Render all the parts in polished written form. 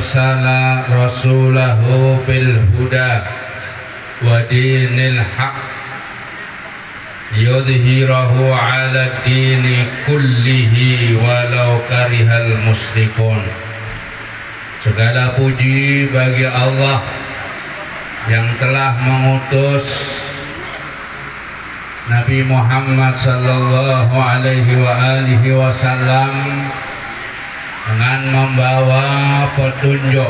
arsala rasulahu bil huda wa dinil haq yudhhirahu ala dini kullihi walau karihal musyrikun. Segala puji bagi Allah yang telah mengutus Nabi Muhammad sallallahu alaihi wasallam dengan membawa petunjuk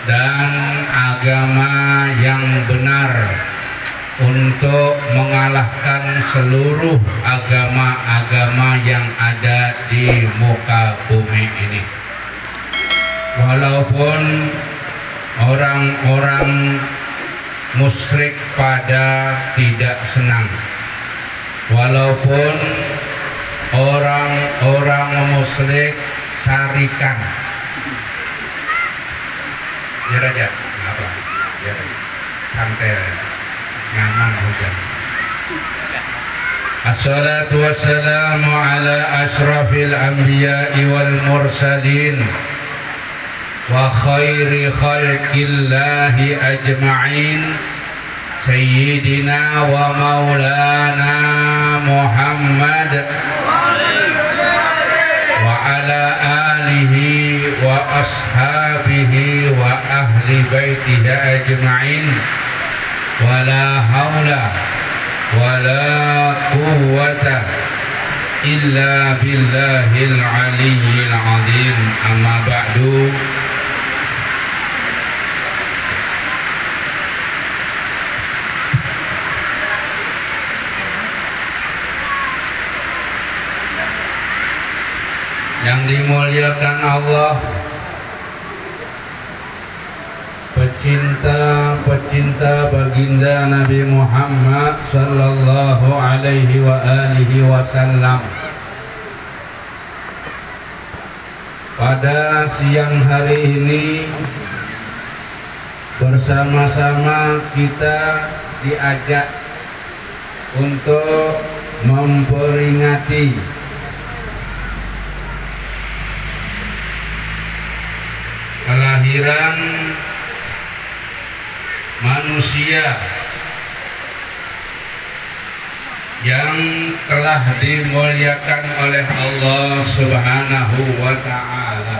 dan agama yang benar untuk mengalahkan seluruh agama-agama yang ada di muka bumi ini. Walaupun orang-orang musyrik pada tidak senang, walaupun orang-orang musyrik sarikan, biar aja, apa? Biar aja, santai, nyaman hujan. Assalatu wassalamu ala ashrafil anbiya'i wal mursalin wa khairi khalqillahi ajma'in sayyidina wa maulana Muhammad wa ala alihi wa ashabihi wa ahli baitihi ajma'in wa la hawla wa la quwwata illa billahil aliyyil azim. Amma ba'du. Yang dimuliakan Allah, pecinta baginda Nabi Muhammad sallallahu alaihi wasallam. Pada siang hari ini bersama-sama kita diajak untuk memperingati kelahiran manusia yang telah dimuliakan oleh Allah Subhanahu wa ta'ala.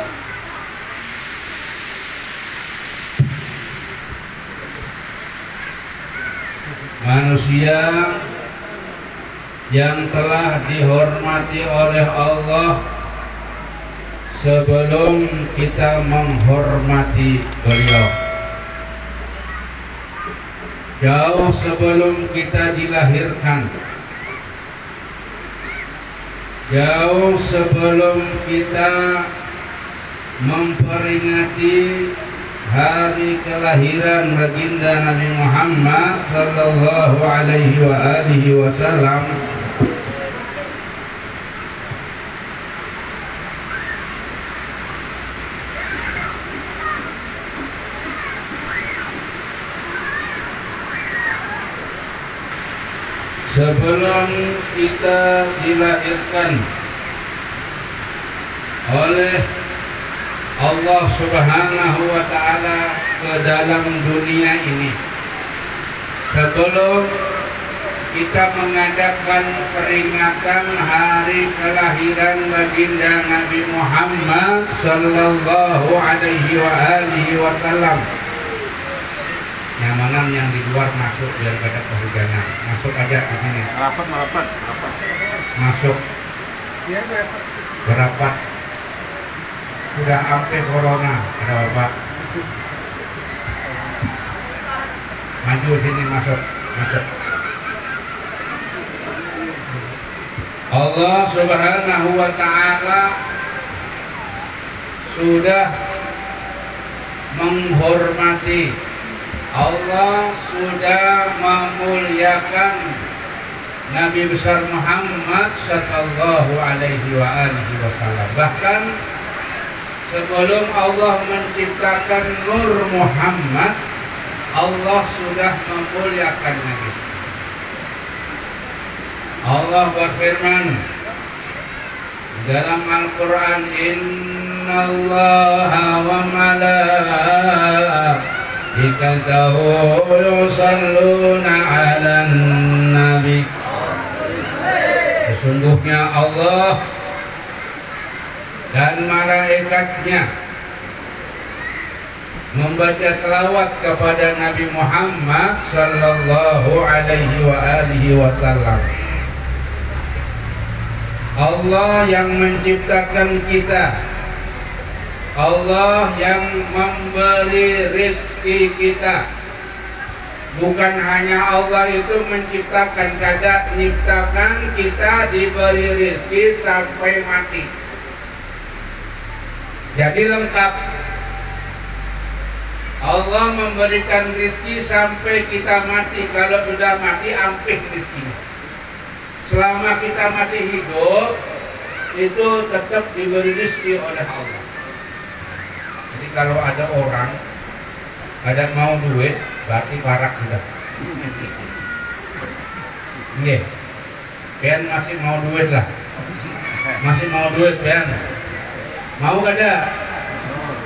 Manusia yang telah dihormati oleh Allah sebelum kita menghormati beliau, jauh sebelum kita dilahirkan, jauh sebelum kita memperingati hari kelahiran baginda Nabi Muhammad sallallahu alaihi wasallam. Sebelum kita dilahirkan oleh Allah Subhanahu wa ta'ala ke dalam dunia ini, sebelum kita mengadakan peringatan hari kelahiran baginda Nabi Muhammad sallallahu alaihi wasallam, nyamanan yang di luar masuk biar gak ada kehujanan. Masuk aja di sini. Rapat. Masuk. Berapat. Sudah sampai corona. Ada bapak. Maju sini, masuk. Allah Subhanahu wa ta'ala sudah menghormati, Allah sudah memuliakan Nabi besar Muhammad sallallahu alaihi wasallam. Bahkan sebelum Allah menciptakan Nur Muhammad, Allah sudah memuliakan Nabi. Allah berfirman dalam Al-Quran, Innallaha wa malaikatahu yusalluna 'alan nabi. Sesungguhnya Allah dan malaikatnya membaca selawat kepada Nabi Muhammad sallallahu alaihi wa alihi wasallam. Allah yang menciptakan kita, Allah yang memberi rezeki kita. Bukan hanya Allah itu menciptakan, kadang menciptakan kita diberi rezeki sampai mati. Jadi lengkap. Allah memberikan rezeki sampai kita mati. Kalau sudah mati, ampih rezekinya. Selama kita masih hidup, itu tetap diberi rezeki oleh Allah. Jadi kalau ada orang ada mau duit, berarti barak sudah. Nggih. Pian masih mau duit lah. Masih mau duit pian. Mau kada?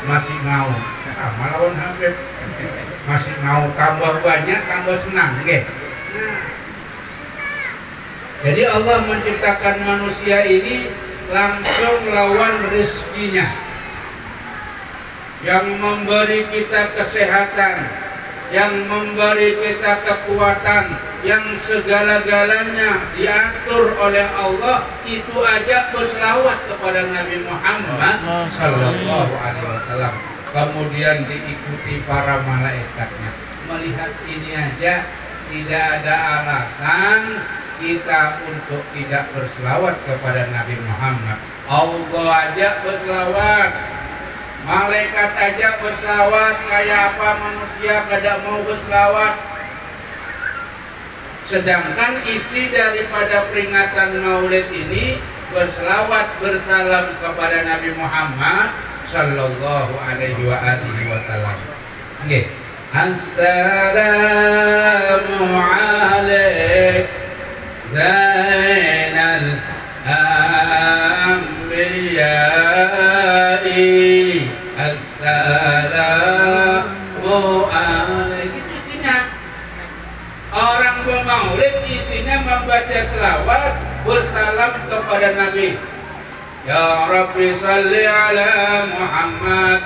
Masih mau. Malawan Habib masih mau, tambah banyak tambah senang, nggih. Nah. Jadi Allah menciptakan manusia ini langsung lawan rezekinya. Yang memberi kita kesehatan, yang memberi kita kekuatan, yang segala-galanya diatur oleh Allah, itu aja berselawat kepada Nabi Muhammad sallallahu alaihi wasallam. Kemudian diikuti para malaikatnya. Melihat ini aja tidak ada alasan kita untuk tidak berselawat kepada Nabi Muhammad. Allah aja berselawat, malaikat aja berselawat, kayak apa manusia kada mau berselawat. Sedangkan isi daripada peringatan Maulid ini berselawat bersalam kepada Nabi Muhammad sallallahu alaihi wa alihi wasallam. Nggih. Assalamu alaik zainal anbiya'i. Assalamu alaik. Itu isinya. Orang bermaulid isinya membaca selawat bersalam kepada Nabi. Ya Rabbi salli ala Muhammad,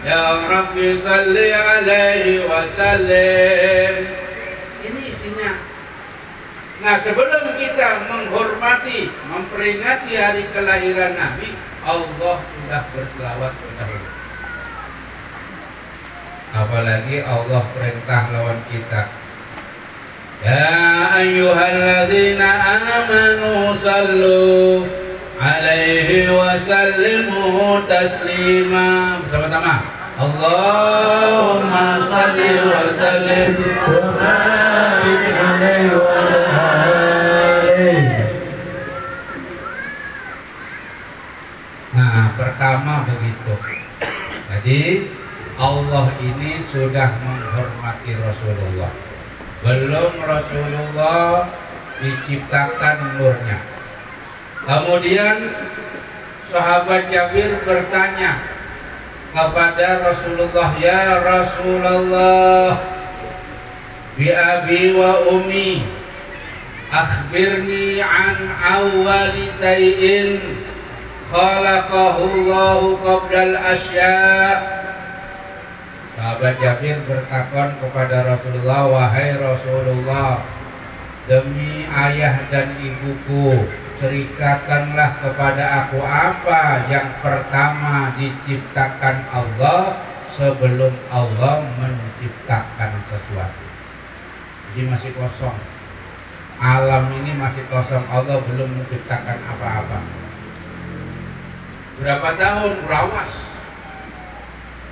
Ya Rabbi salli alaihi wasallim. Ini isinya. Nah, sebelum kita menghormati, memperingati hari kelahiran Nabi, Allah sudah berselawat dahulu. Apalagi Allah perintah lawan kita. Ya ayyuhalladzina amanu sallu alaihi wasallimu taslima. Bersama-sama. Allahumma salli wa sallim wa barik alaihi wa alihi. Nah, pertama begitu. Jadi Allah ini sudah menghormati Rasulullah. Belum Rasulullah diciptakan nurnya. Kemudian sahabat Jabir bertanya kepada Rasulullah, ya Rasulullah, bi abi wa ummi, akhbirni an awwali shay'in khalaqahu Allahu qabla al-asya'. Sahabat Jabir bertakon kepada Rasulullah, wahai Rasulullah, demi ayah dan ibuku, ceritakanlah kepada aku apa yang pertama diciptakan Allah sebelum Allah menciptakan sesuatu. Jadi masih kosong. Alam ini masih kosong, Allah belum menciptakan apa-apa. Berapa tahun lawas.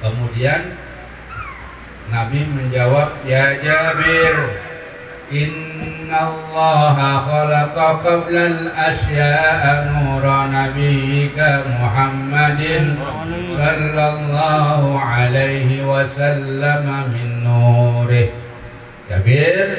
Kemudian Nabi menjawab, ya Jabir, innallaha khalaqa qabla al-asya'a nura nabiyyika Muhammadin sallallahu alaihi wasallam min nurih. Jabir,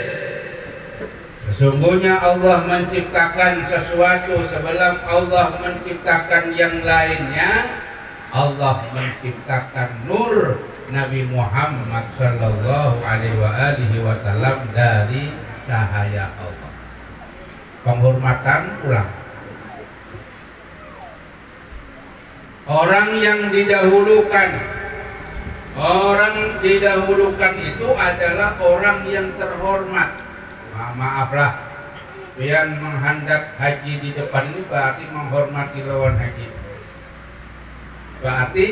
sesungguhnya Allah menciptakan sesuatu sebelum Allah menciptakan yang lainnya. Allah menciptakan nur Nabi Muhammad Sallallahu Alaihi Wasallam dari cahaya Allah. Penghormatan ulang. Orang yang didahulukan, orang didahulukan itu adalah orang yang terhormat. Maaflah, pian menghendak haji di depan ini berarti menghormati lawan haji. Berarti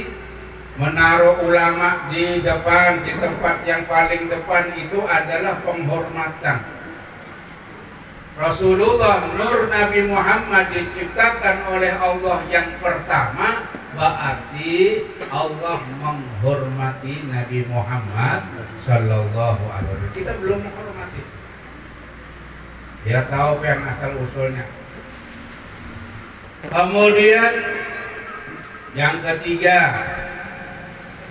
menaruh ulama di depan, di tempat yang paling depan itu adalah penghormatan. Rasulullah Nur Nabi Muhammad diciptakan oleh Allah yang pertama, berarti Allah menghormati Nabi Muhammad Sallallahu Alaihi Wasallam. Kita belum menghormati. Dia tahu yang asal usulnya. Kemudian yang ketiga,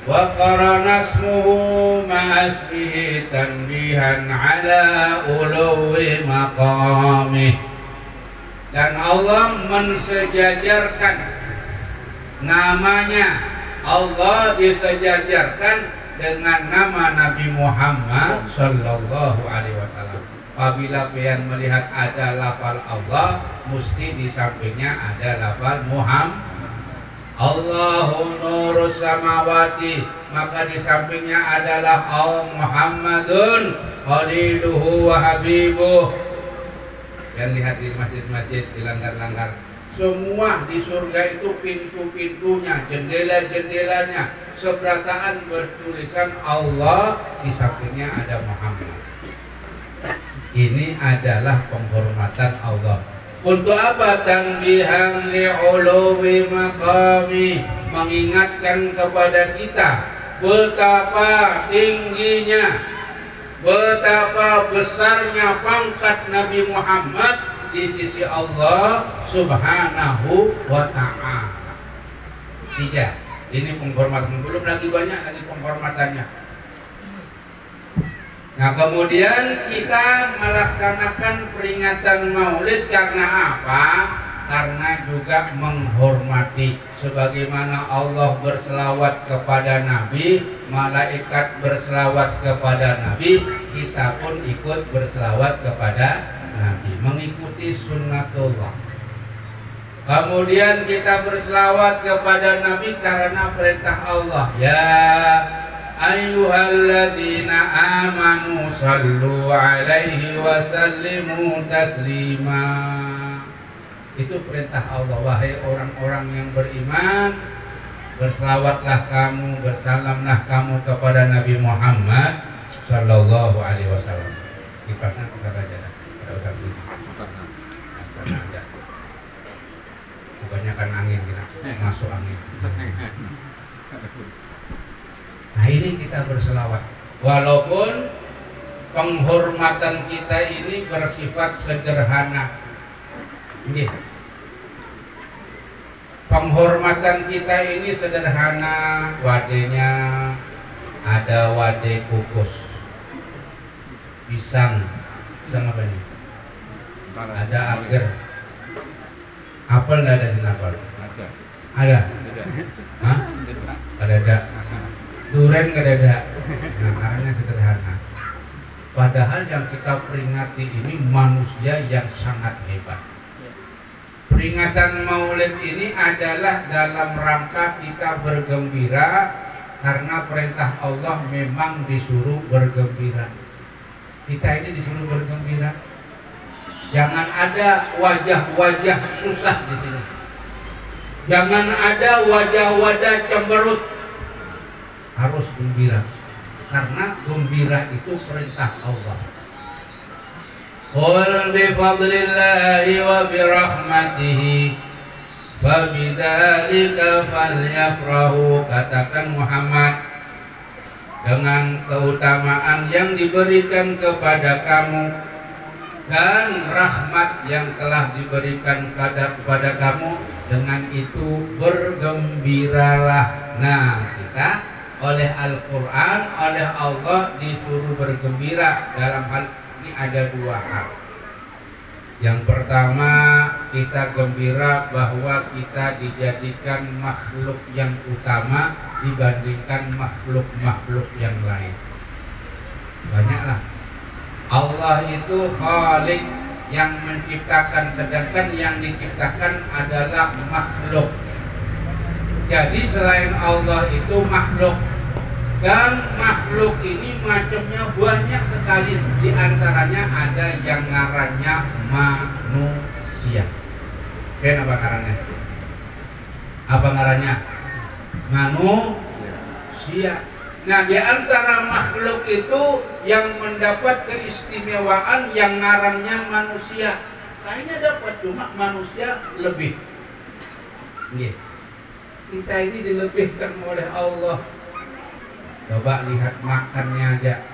wa qarana ismuhu ma'asmihi tanbihan ala uluwi maqamih. Dan Allah mensejajarkan namanya, Allah disejajarkan dengan nama Nabi Muhammad Sallallahu Alaihi Wasallam. Apabila kalian melihat ada lafal Allah, mesti di sampingnya ada lafal Muhammad. Allahu nurus samawati, maka di sampingnya adalah Muhammadun khaliluhu wa habibuh. Dan lihat di masjid-masjid, di langgar-langgar, semua di surga itu pintu-pintunya, jendela-jendelanya, seberataan bertulisan Allah, di sampingnya ada Muhammad. Ini adalah penghormatan Allah. Untuk apa? Tanbihan li'uluwi maqami, mengingatkan kepada kita betapa tingginya, betapa besarnya pangkat Nabi Muhammad di sisi Allah Subhanahu wa ta'ala. Tiga, ini penghormatan, belum lagi banyak lagi penghormatannya. Nah, kemudian kita melaksanakan peringatan Maulid karena apa? Karena juga menghormati, sebagaimana Allah berselawat kepada Nabi, malaikat berselawat kepada Nabi, kita pun ikut berselawat kepada Nabi, mengikuti sunnatullah. Kemudian kita berselawat kepada Nabi karena perintah Allah, ya ayyuhalladzina amanu sallu alaihi wa sallimu taslima. Itu perintah Allah, wahai orang-orang yang beriman, berselawatlah kamu, bersalamlah kamu kepada Nabi Muhammad Sallallahu Alaihi Wasallam. Kipasnya kesana aja dah, pada usah begini. Kesana aja. Bukannya kan angin kita, masuk angin. Nah, ini kita berselawat. Walaupun penghormatan kita ini bersifat sederhana. Ini penghormatan kita ini sederhana. Wadenya ada wade kukus, pisang, pisang apa ini? Ada agar. Apel nggak ada di apel? Ada. Hah? Ada. Duren nggak ada. Nah, karena sederhana. Padahal yang kita peringati ini manusia yang sangat hebat. Peringatan Maulid ini adalah dalam rangka kita bergembira karena perintah Allah memang disuruh bergembira. Kita ini disuruh bergembira. Jangan ada wajah-wajah susah di sini. Jangan ada wajah-wajah cemberut. Harus gembira, karena gembira itu perintah Allah. Qul bi fadlillahi wa bi rahmatihi fa bidzalika falyafrahu. Katakan Muhammad, dengan keutamaan yang diberikan kepada kamu dan rahmat yang telah diberikan kepada kamu, dengan itu bergembiralah. Nah, kita oleh Al-Quran, oleh Allah disuruh bergembira. Dalam hal ini ada dua hal. Yang pertama, kita gembira bahwa kita dijadikan makhluk yang utama dibandingkan makhluk-makhluk yang lain. Banyaklah. Allah itu Khalik yang menciptakan, sedangkan yang diciptakan adalah makhluk. Jadi selain Allah itu makhluk, dan makhluk ini macamnya banyak sekali. Di antaranya ada yang ngarannya manusia. Apa ngarannya? Apa ngarannya? Manusia. Nah, di antara makhluk itu yang mendapat keistimewaan yang ngarannya manusia. Lainnya dapat, cuma manusia lebih. Kita ini dilebihkan oleh Allah. Coba lihat makannya aja.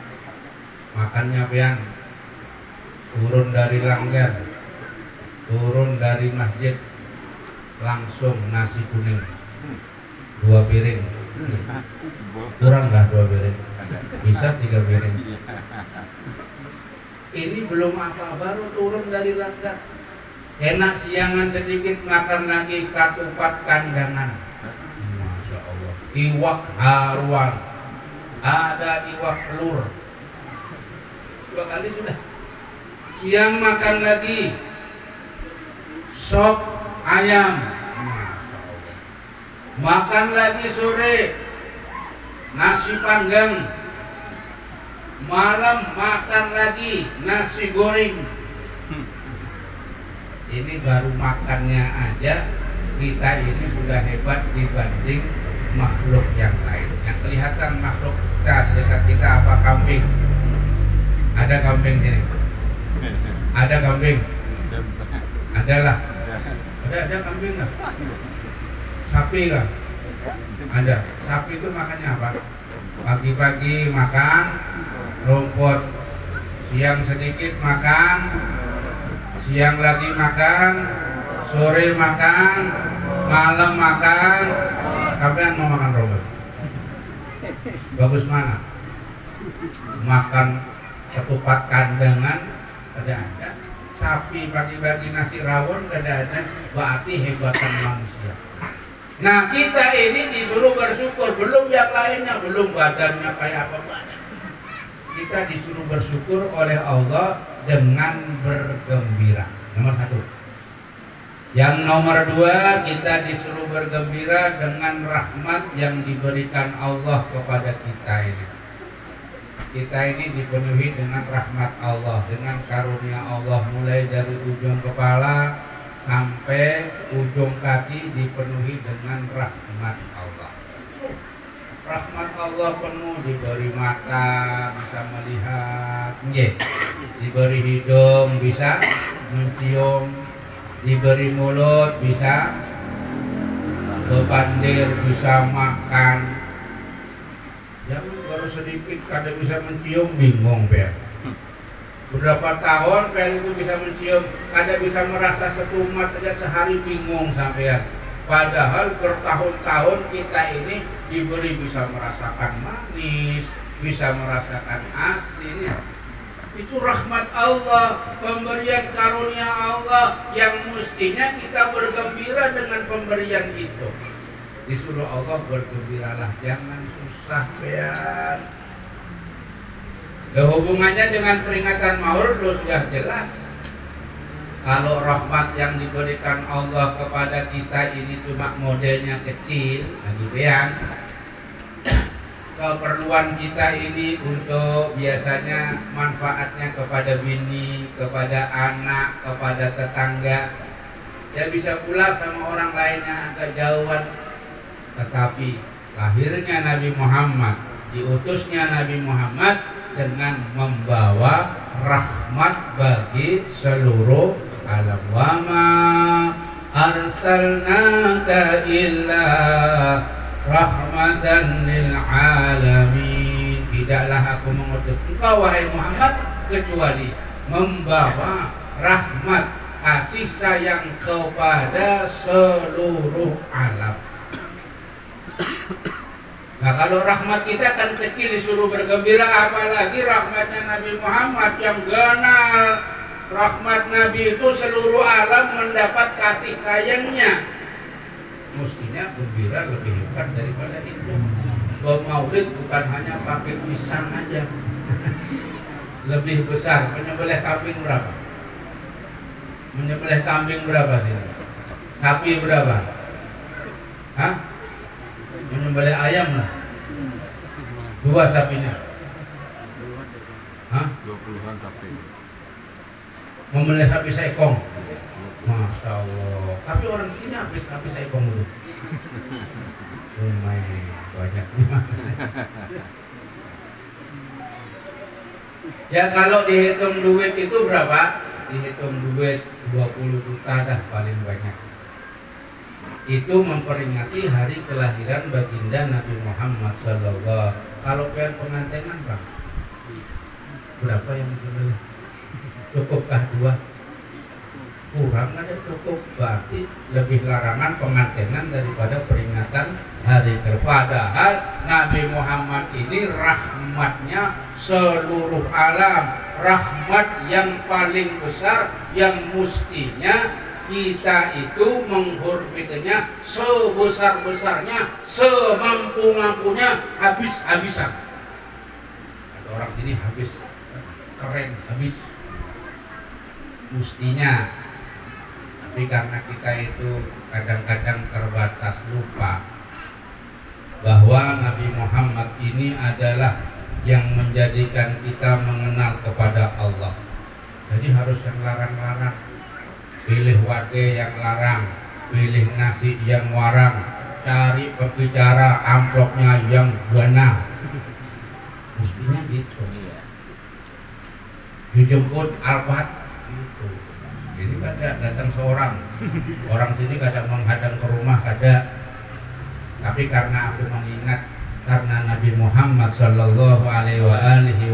Makannya pian. Turun dari langgar, turun dari masjid, langsung nasi kuning 2 piring. Kurang nggak 2 piring? Bisa 3 piring. Ini belum apa, baru turun dari langgar. Enak siangan sedikit, makan lagi ketupat kandangan. Masya Allah. Iwak haruan, ada iwak telur. 2 kali sudah. Siang makan lagi sop ayam. Makan lagi sore nasi panggang. Malam makan lagi nasi goreng. Ini baru makannya aja kita ini sudah hebat dibanding makhluk yang lain. Yang kelihatan makhluk kita di dekat kita apa? Kambing. Ada kambing ini. Ada kambing. Adalah. Ada kambing nggak? Sapi kah? Ada. Sapi itu makannya apa? Pagi-pagi makan rumput, siang sedikit makan, siang lagi makan, sore makan, malam makan. Sampean mau makan rumput? Bagus mana? Makan ketupat kandangan ada. Sapi pagi-pagi nasi rawon ada. Berarti hebatan manusia. Nah, kita ini disuruh bersyukur, belum yang lainnya, belum badannya kayak apa banyak. Kita disuruh bersyukur oleh Allah dengan bergembira. Nomor 1. Yang nomor 2, kita disuruh bergembira dengan rahmat yang diberikan Allah kepada kita ini. Kita ini dipenuhi dengan rahmat Allah, dengan karunia Allah, mulai dari ujung kepala sampai ujung kaki dipenuhi dengan rahmat Allah. Rahmat Allah penuh, diberi mata bisa melihat, diberi hidung bisa mencium, diberi mulut bisa bebandir, bisa makan. Yang baru sedikit kada bisa mencium, bingung ya. Beberapa tahun pel itu bisa mencium, kada bisa merasa setumat aja sehari, bingung sampean. Padahal bertahun-tahun kita ini diberi bisa merasakan manis, bisa merasakan asin ya. Itu rahmat Allah, pemberian karunia Allah yang mestinya kita bergembira dengan pemberian itu. Disuruh Allah bergembiralah, jangan susah ya. Hubungannya dengan peringatan Maulid sudah jelas. Kalau rahmat yang diberikan Allah kepada kita ini cuma modelnya kecil, bean. Keperluan kita ini untuk biasanya manfaatnya kepada bini, kepada anak, kepada tetangga. Ya bisa pula sama orang lain yang agak jauhan. Tetapi lahirnya Nabi Muhammad, diutusnya Nabi Muhammad dengan membawa rahmat bagi seluruh alam. Wa ma arsalnaka illa rahmatan lil alamin. Tidaklah aku mengutus engkau wahai Muhammad kecuali membawa rahmat, kasih sayang kepada seluruh alam. Nah, kalau rahmat kita kan kecil disuruh bergembira, apalagi rahmatnya Nabi Muhammad yang ganal, rahmat Nabi itu seluruh alam mendapat kasih sayangnya. Mestinya gembira lebih hebat daripada itu. Bermaulid bukan hanya pakai pisang aja. Lebih besar. Menyembelih kambing berapa? Menyembelih kambing berapa sih? Sapi berapa? Hah? Menyembelih ayam lah. 2 sapinya. Hah? 20-an sapi. Memelih sapi seekong. Masya Allah. Tapi orang sini habis seekong itu. Banyak. Ya kalau dihitung duit itu berapa? Dihitung duit 20 juta dah paling banyak. Itu memperingati hari kelahiran baginda Nabi Muhammad SAW. Kalau pengantenan Bang, berapa yang disembelih? Cukupkah 2? Kurang ada cukup. Berarti lebih larangan pengantenan daripada peringatan hari kelahiran. Padahal Nabi Muhammad ini rahmatnya seluruh alam, rahmat yang paling besar yang mestinya kita itu menghormatinya sebesar-besarnya, semampu-mampunya, habis-habisan. Ada orang sini habis, keren, habis. Mestinya. Tapi karena kita itu kadang-kadang terbatas, lupa bahwa Nabi Muhammad ini adalah yang menjadikan kita mengenal kepada Allah. Jadi harus yang larang-larang. Pilih wade yang larang, pilih nasi yang warang, cari pembicara amplopnya yang benar. Mestinya gitu. Dijemput Alphard gitu. Jadi kadang datang seorang, orang sini kadang menghadang ke rumah kadang. Tapi karena aku mengingat karena Nabi Muhammad Sallallahu Alaihi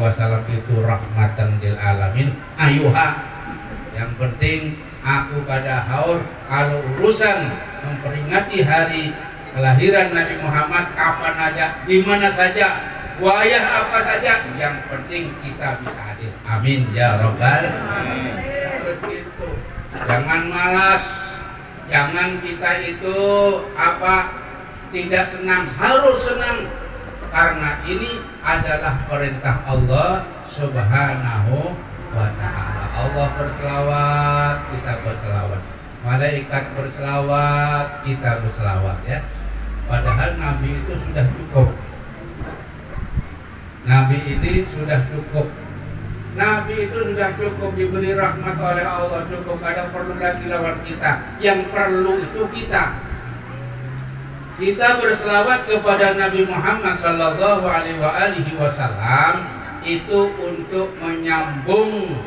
Wasallam itu rahmatan lil alamin, ayuha. Yang penting aku pada haur kalau urusan memperingati hari kelahiran Nabi Muhammad kapan aja, di mana saja, wayah apa saja, yang penting kita bisa hadir. Amin ya robbal alamin. Begitu. Jangan malas, jangan kita itu tidak senang, harus senang karena ini adalah perintah Allah Subhanahu wa ta'ala. Allah berselawat, kita berselawat. Malaikat berselawat, kita berselawat ya. Padahal Nabi itu sudah cukup. Nabi ini sudah cukup. Nabi itu sudah cukup diberi rahmat oleh Allah, cukup. Ada perlu lagi lawan kita. Yang perlu itu kita. Kita berselawat kepada Nabi Muhammad Sallallahu Alaihi Wasallam itu untuk menyambung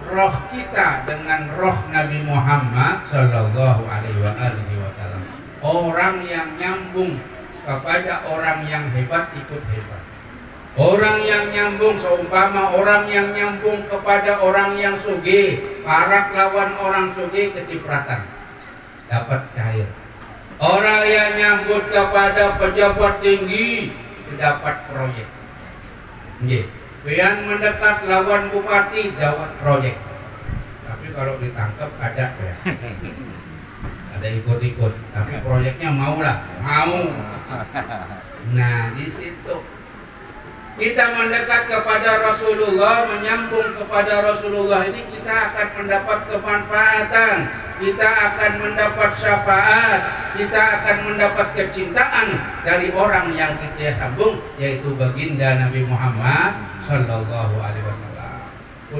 roh kita dengan roh Nabi Muhammad Sallallahu Alaihi Wasallam. Orang yang nyambung kepada orang yang hebat ikut hebat. Orang yang nyambung seumpama orang yang nyambung kepada orang yang sugih, parak lawan orang sugih kecipratan, dapat cair. Orang yang nyambut kepada pejabat tinggi dapat proyek. Yang mendekat lawan bupati dapat proyek. Tapi kalau ditangkap ada ya. Ada ikut-ikut. Tapi proyeknya mau. Nah di situ kita mendekat kepada Rasulullah, menyambung kepada Rasulullah ini kita akan mendapat kemanfaatan. Kita akan mendapat syafaat, kita akan mendapat kecintaan dari orang yang kita sambung, yaitu baginda Nabi Muhammad Sallallahu Alaihi Wasallam.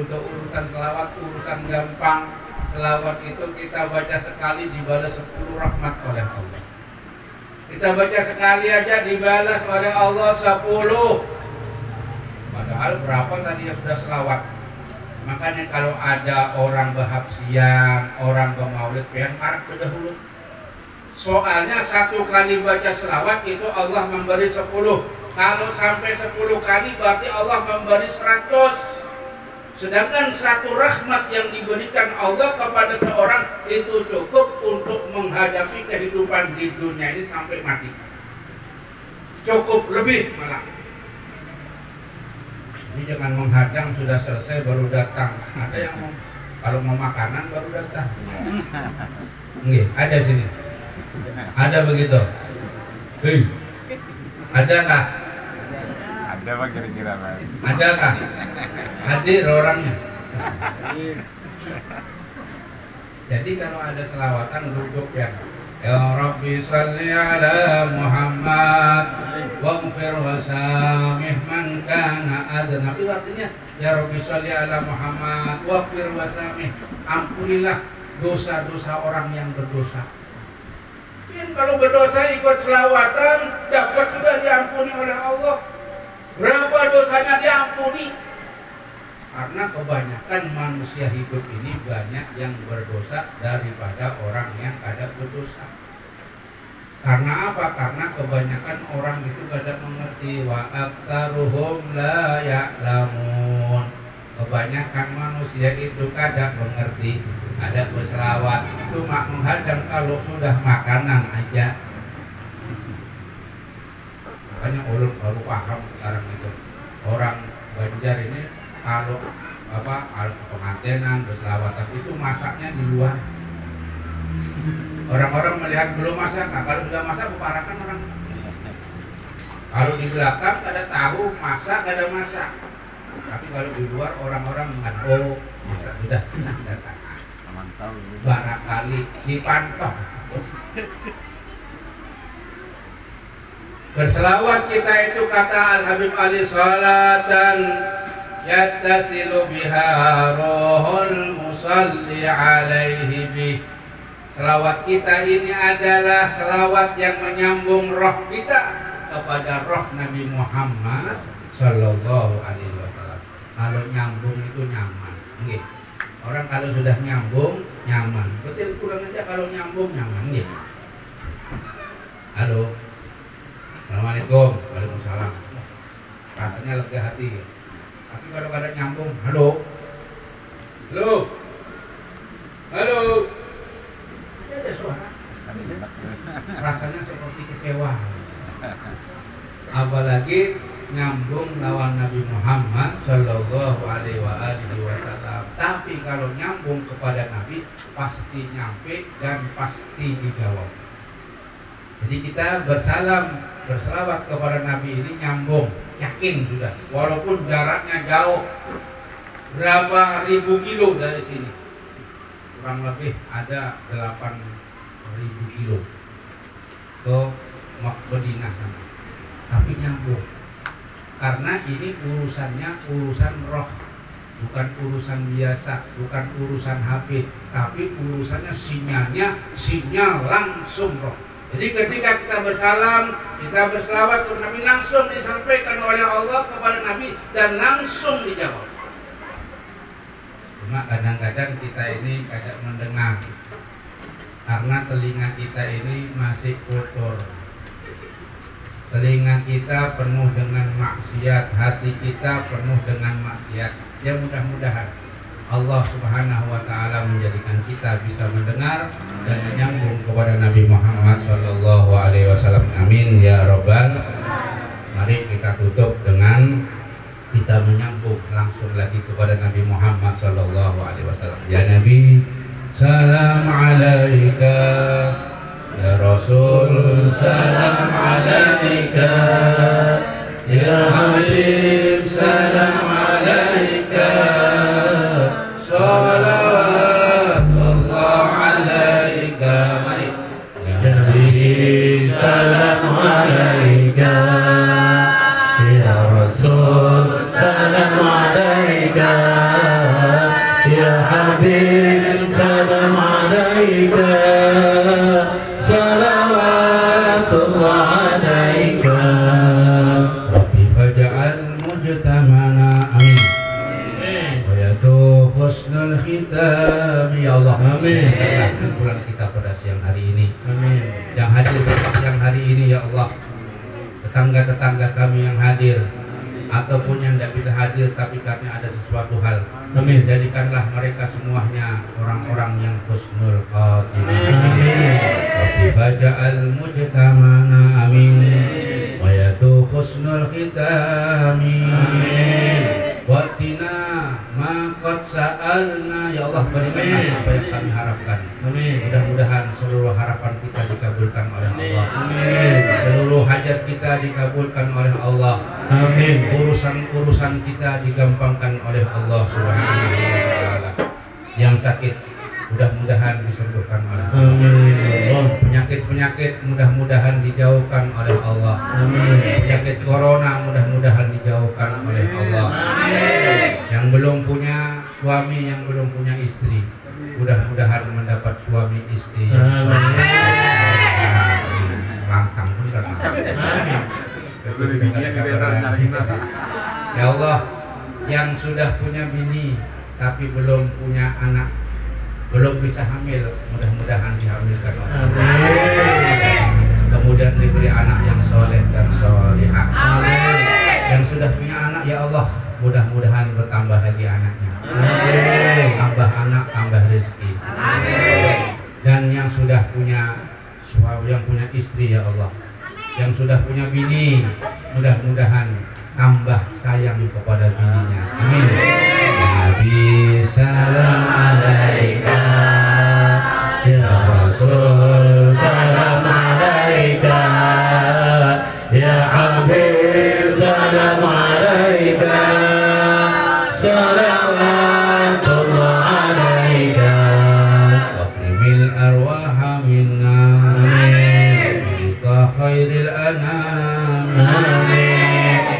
Untuk urusan selawat, urusan gampang. Selawat itu kita baca sekali dibalas 10 rahmat oleh Allah. Kita baca sekali aja dibalas oleh Allah 10. Padahal berapa tadi yang sudah selawat? Makanya kalau ada orang berhapsian, orang bermaulid, yang parah terdahulu. Soalnya 1 kali baca selawat itu Allah memberi 10. Kalau sampai 10 kali berarti Allah memberi 100. Sedangkan 1 rahmat yang diberikan Allah kepada seorang itu cukup untuk menghadapi kehidupan di dunia ini sampai mati. Cukup lebih malah. Ini jangan menghadang sudah selesai baru datang. Ada yang Kalau mau makanan baru datang. Nggih, ada sini. Ada begitu. Hei. Ada kah? Ada Pak kira-kira Pak. Ada kah? Hadir orangnya. Jadi kalau ada selawatan duduk ya. Ya Rabbi salli ala Muhammad waghfir wasamih man kana adna. Itu artinya ya Rabbi salli ala Muhammad waghfir wasamih. Ampunilah dosa-dosa orang yang berdosa. Kalau berdosa ikut selawatan dapat sudah diampuni oleh Allah. Berapa dosanya diampuni? Karena kebanyakan manusia hidup ini banyak yang berdosa daripada orang yang kada berdosa. Karena apa? Karena kebanyakan orang itu kada mengerti, wa aktsaruhum la ya'lamun. Kebanyakan manusia itu kada mengerti. Ada berselawat cuma menghadang kalau sudah makanan aja. Makanya ulun baru paham sekarang itu. Orang Banjar ini kalau pengantinan berselawatan itu masaknya di luar. Orang-orang melihat belum masak, nah, kalau sudah masak keparakan orang. Kalau di belakang ada tahu masak ada masak. Tapi kalau di luar orang-orang mengatakan oh masak sudah datang. Barangkali dipantau. Berselawat kita itu kata Al-Habib Ali salatan yattasilu biha ruhul musalli alaihi bih. Selawat kita ini adalah selawat yang menyambung roh kita kepada roh Nabi Muhammad Sallallahu Alaihi Wasallam. Kalau nyambung itu nyaman. Nggih. Orang kalau sudah nyambung nyaman. Betul kurang aja kalau nyambung nyaman. Nggih. Halo. Assalamualaikum. Waalaikumsalam. Rasanya lega hati. Tapi kalau kada nyambung, halo. Halo. Halo. Tidak ada suara. Rasanya seperti kecewa. Apalagi nyambung lawan Nabi Muhammad Sallallahu Alaihi Wasallam. Tapi kalau nyambung kepada Nabi pasti nyampe dan pasti dijawab. Jadi kita berselawat kepada Nabi ini nyambung, yakin sudah. Walaupun jaraknya jauh, berapa ribu kilo dari sini, kurang lebih ada 8.000 kilo ke Madinah sana. Tapi nyambung. Karena ini urusannya urusan roh, bukan urusan biasa, bukan urusan HP, tapi urusannya sinyal langsung roh. Jadi ketika kita bersalam, kita berselawat kepada Nabi, langsung disampaikan oleh Allah kepada Nabi dan langsung dijawab. Cuma kadang-kadang kita ini kadang mendengar karena telinga kita ini masih kotor. Telinga kita penuh dengan maksiat, hati kita penuh dengan maksiat. Ya mudah-mudahan Allah Subhanahu wa taala menjadikan kita bisa mendengar dan menyambung kepada Nabi Muhammad sallallahu alaihi wasallam. Amin ya rabbal. Mari kita tutup dengan kita menyambung langsung lagi kepada Nabi Muhammad sallallahu alaihi wasallam. Ya Nabi, salam alaika. Ya Rasul, salam alaika. Ya Habib, salam alaika. Salawatullah alaika. Mari. Ya Nabi, salam alaika. Ya Rasul, salam alaika. Ya Habib, salam alaika. Ya Allah, amin. Kumpulan kita pada siang hari ini, amin. Yang hadir pada siang hari ini, ya Allah, tetangga-tetangga kami yang hadir ataupun yang tidak bisa hadir tapi karena ada sesuatu hal, amin. Jadikanlah mereka semuanya orang-orang yang husnul khatimah, amin. Wafifaja'al mujtamana, amin. Wayatu husnul khitami, amin. Watina maqad sa'alna, ya Allah, Allah berikanlah apa yang kami harapkan. Mudah-mudahan seluruh harapan kita dikabulkan oleh Allah. Seluruh hajat kita dikabulkan oleh Allah. Urusan-urusan kita digampangkan oleh Allah Subhanahu wa taala. Yang sakit mudah-mudahan disembuhkan oleh Allah. Penyakit-penyakit mudah-mudahan dijauhkan oleh Allah. Penyakit corona mudah-mudahan dijauhkan oleh Allah. Yang belum punya suami, yang belum punya istri, mudah-mudahan mendapat suami istri yang langkang benar. Ya Allah, yang sudah punya bini tapi belum punya anak, belum bisa hamil, mudah-mudahan dihamilkan oleh Allah. Kemudian diberi anak yang soleh dan solihah. Yang sudah punya anak, ya Allah, mudah-mudahan bertambah lagi anaknya. Tambah anak, tambah rezeki. Dan yang sudah punya yang punya istri, ya Allah, yang sudah punya bini, mudah-mudahan tambah sayang kepada bininya. Amin. Nabi salam alaika, ya Rasul salam alaika, ya Habib salam alaika, salawatullah alaika, waqrimil arwaha minna, bika khairil anam,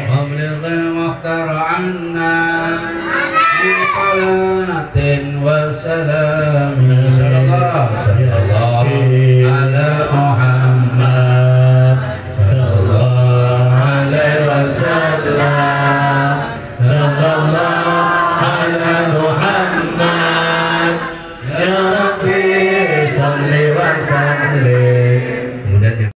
wablighil mukhtar anna, salatin wa salam.